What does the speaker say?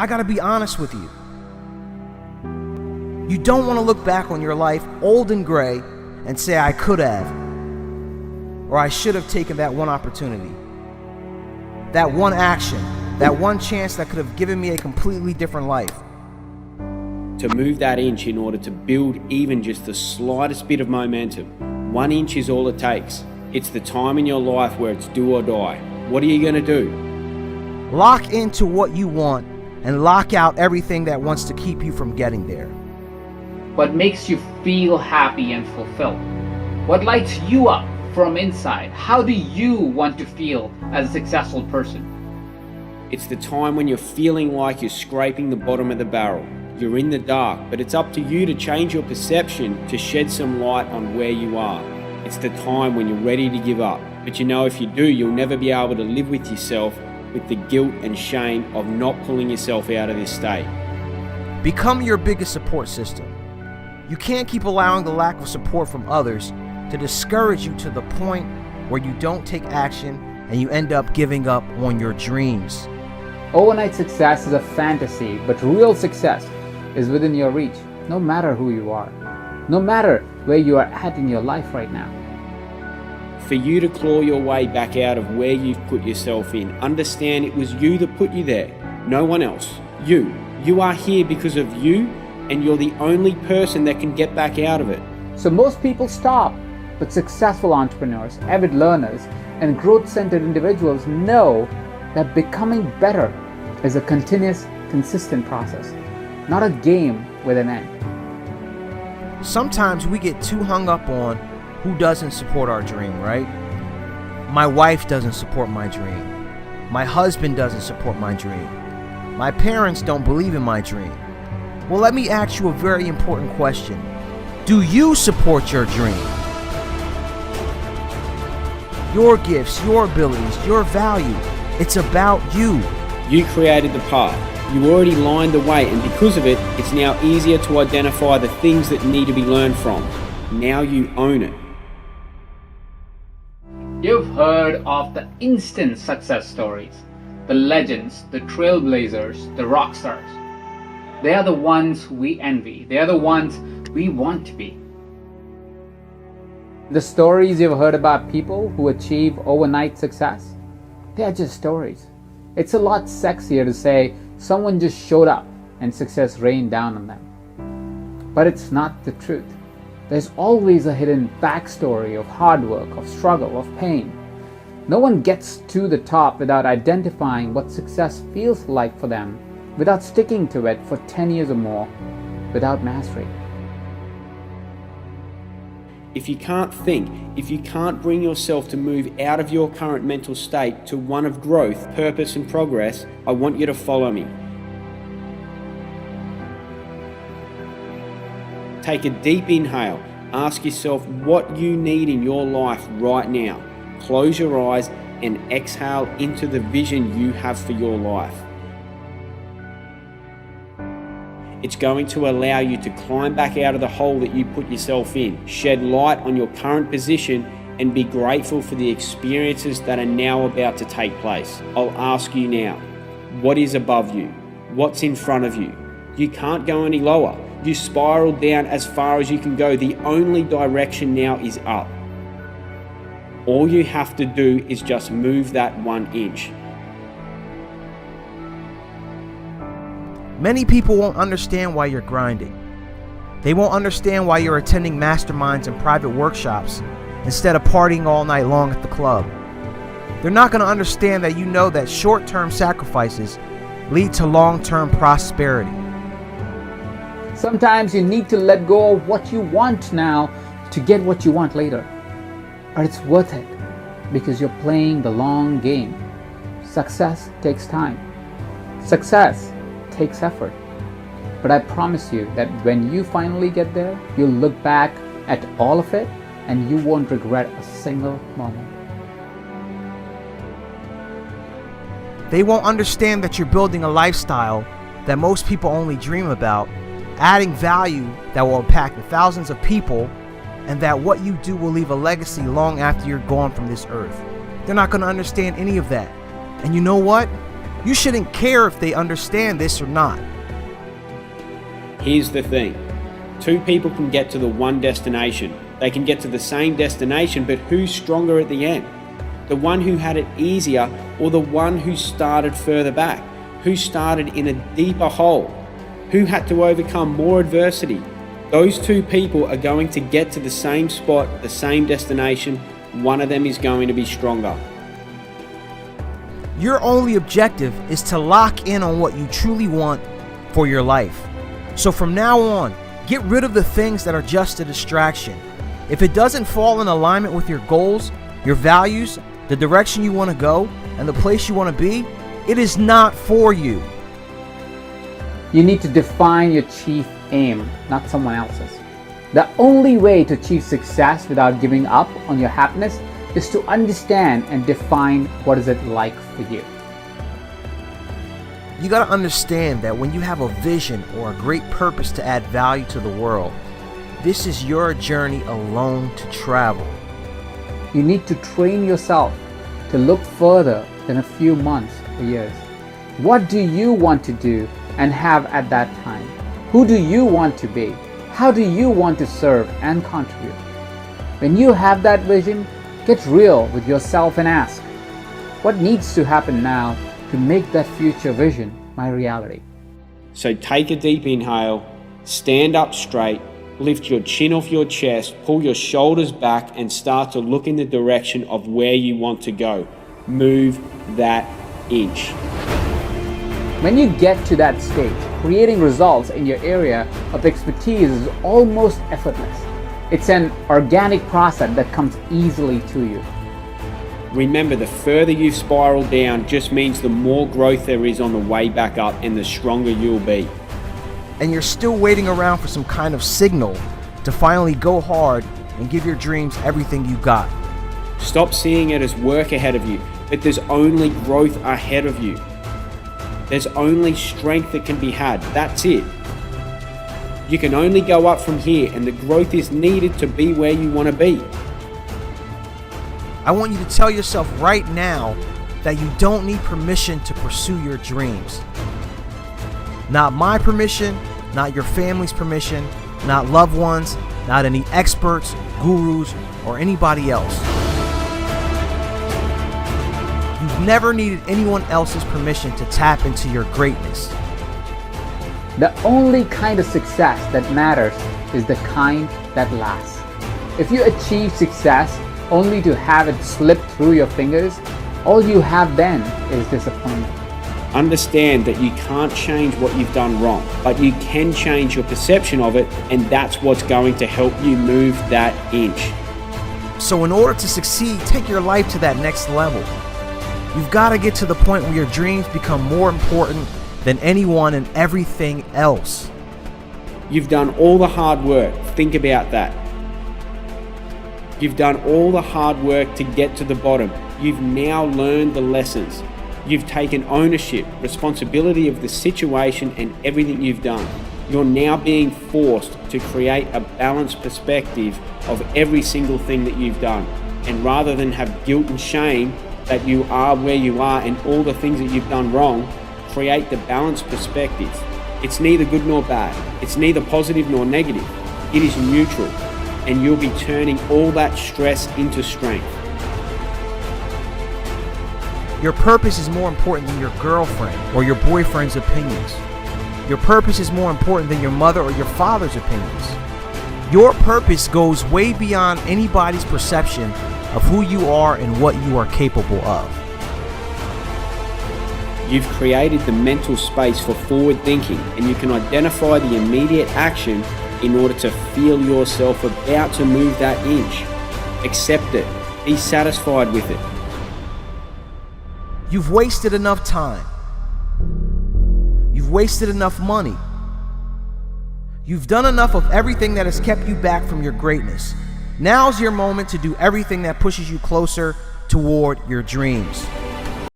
I gotta be honest with you. You don't want to look back on your life old and gray and say, I could have, or I should have taken that one opportunity, that one action, that one chance that could have given me a completely different life. To move that inch in order to build even just the slightest bit of momentum, 1 inch is all it takes. It's the time in your life where it's do or die. What are you going to do? Lock into what you want and lock out everything that wants to keep you from getting there. What makes you feel happy and fulfilled? What lights you up from inside? How do you want to feel as a successful person? It's the time when you're feeling like you're scraping the bottom of the barrel. You're in the dark, but it's up to you to change your perception to shed some light on where you are. It's the time when you're ready to give up. But you know if you do, you'll never be able to live with yourself with the guilt and shame of not pulling yourself out of this state. Become your biggest support system. You can't keep allowing the lack of support from others to discourage you to the point where you don't take action and you end up giving up on your dreams. Overnight success is a fantasy, but real success is within your reach, no matter who you are, no matter where you are at in your life right now. For you to claw your way back out of where you've put yourself in, understand it was you that put you there, no one else. You. You are here because of you, and you're the only person that can get back out of it. So most people stop, but successful entrepreneurs, avid learners, and growth-centered individuals know that becoming better is a continuous, consistent process, not a game with an end. Sometimes we get too hung up on who doesn't support our dream, right? My wife doesn't support my dream. My husband doesn't support my dream. My parents don't believe in my dream. Well, let me ask you a very important question. Do you support your dream? Your gifts, your abilities, your value. It's about you. You created the path. You already lined the way, and because of it, it's now easier to identify the things that need to be learned from. Now you own it. You've heard of the instant success stories, the legends, the trailblazers, the rock stars. They are the ones we envy. They are the ones we want to be. The stories you've heard about people who achieve overnight success, they are just stories. It's a lot sexier to say someone just showed up and success rained down on them. But it's not the truth. There's always a hidden backstory of hard work, of struggle, of pain. No one gets to the top without identifying what success feels like for them, without sticking to it for 10 years or more, without mastery. If you can't think, if you can't bring yourself to move out of your current mental state to one of growth, purpose and progress, I want you to follow me. Take a deep inhale. Ask yourself what you need in your life right now. Close your eyes and exhale into the vision you have for your life. It's going to allow you to climb back out of the hole that you put yourself in, shed light on your current position, and be grateful for the experiences that are now about to take place. I'll ask you now, what is above you? What's in front of you? You can't go any lower. You spiral down as far as you can go. The only direction now is up. All you have to do is just move that 1 inch. Many people won't understand why you're grinding. They won't understand why you're attending masterminds and private workshops instead of partying all night long at the club. They're not going to understand that you know that short-term sacrifices lead to long-term prosperity. Sometimes you need to let go of what you want now to get what you want later. But it's worth it because you're playing the long game. Success takes time. Success takes effort. But I promise you that when you finally get there, you'll look back at all of it and you won't regret a single moment. They won't understand that you're building a lifestyle that most people only dream about, adding value that will impact thousands of people, and that what you do will leave a legacy long after you're gone from this earth. They're not going to understand any of that. And you know what? You shouldn't care if they understand this or not. Here's the thing. Two people can get to the one destination. They can get to the same destination, but who's stronger at the end? The one who had it easier, or the one who started further back? Who started in a deeper hole? Who had to overcome more adversity? Those two people are going to get to the same spot, the same destination. One of them is going to be stronger. Your only objective is to lock in on what you truly want for your life. So from now on, get rid of the things that are just a distraction. If it doesn't fall in alignment with your goals, your values, the direction you want to go, and the place you want to be, it is not for you. You need to define your chief aim, not someone else's. The only way to achieve success without giving up on your happiness is to understand and define what is it like for you. You got to understand that when you have a vision or a great purpose to add value to the world, this is your journey alone to travel. You need to train yourself to look further than a few months or years. What do you want to do and have at that time? Who do you want to be? How do you want to serve and contribute? When you have that vision, get real with yourself and ask, what needs to happen now to make that future vision my reality? So take a deep inhale, stand up straight, lift your chin off your chest, pull your shoulders back, and start to look in the direction of where you want to go. Move that inch. When you get to that stage, creating results in your area of expertise is almost effortless. It's an organic process that comes easily to you. Remember, the further you spiral down just means the more growth there is on the way back up, and the stronger you'll be. And you're still waiting around for some kind of signal to finally go hard and give your dreams everything you got. Stop seeing it as work ahead of you, but there's only growth ahead of you. There's only strength that can be had. That's it. You can only go up from here, and the growth is needed to be where you want to be. I want you to tell yourself right now that you don't need permission to pursue your dreams. Not my permission, not your family's permission, not loved ones, not any experts, gurus, or anybody else. You've never needed anyone else's permission to tap into your greatness. The only kind of success that matters is the kind that lasts. If you achieve success only to have it slip through your fingers, all you have then is disappointment. Understand that you can't change what you've done wrong, but you can change your perception of it, and that's what's going to help you move that inch. So in order to succeed, take your life to that next level. You've got to get to the point where your dreams become more important than anyone and everything else. You've done all the hard work. Think about that. You've done all the hard work to get to the bottom. You've now learned the lessons. You've taken ownership, responsibility of the situation and everything you've done. You're now being forced to create a balanced perspective of every single thing that you've done. And rather than have guilt and shame that you are where you are and all the things that you've done wrong, create the balanced perspective. It's neither good nor bad. It's neither positive nor negative. It is neutral, and you'll be turning all that stress into strength. Your purpose is more important than your girlfriend or your boyfriend's opinions. Your purpose is more important than your mother or your father's opinions. Your purpose goes way beyond anybody's perception of who you are and what you are capable of. You've created the mental space for forward thinking, and you can identify the immediate action in order to feel yourself about to move that inch. Accept it. Be satisfied with it. You've wasted enough time. You've wasted enough money. You've done enough of everything that has kept you back from your greatness. Now's your moment to do everything that pushes you closer toward your dreams.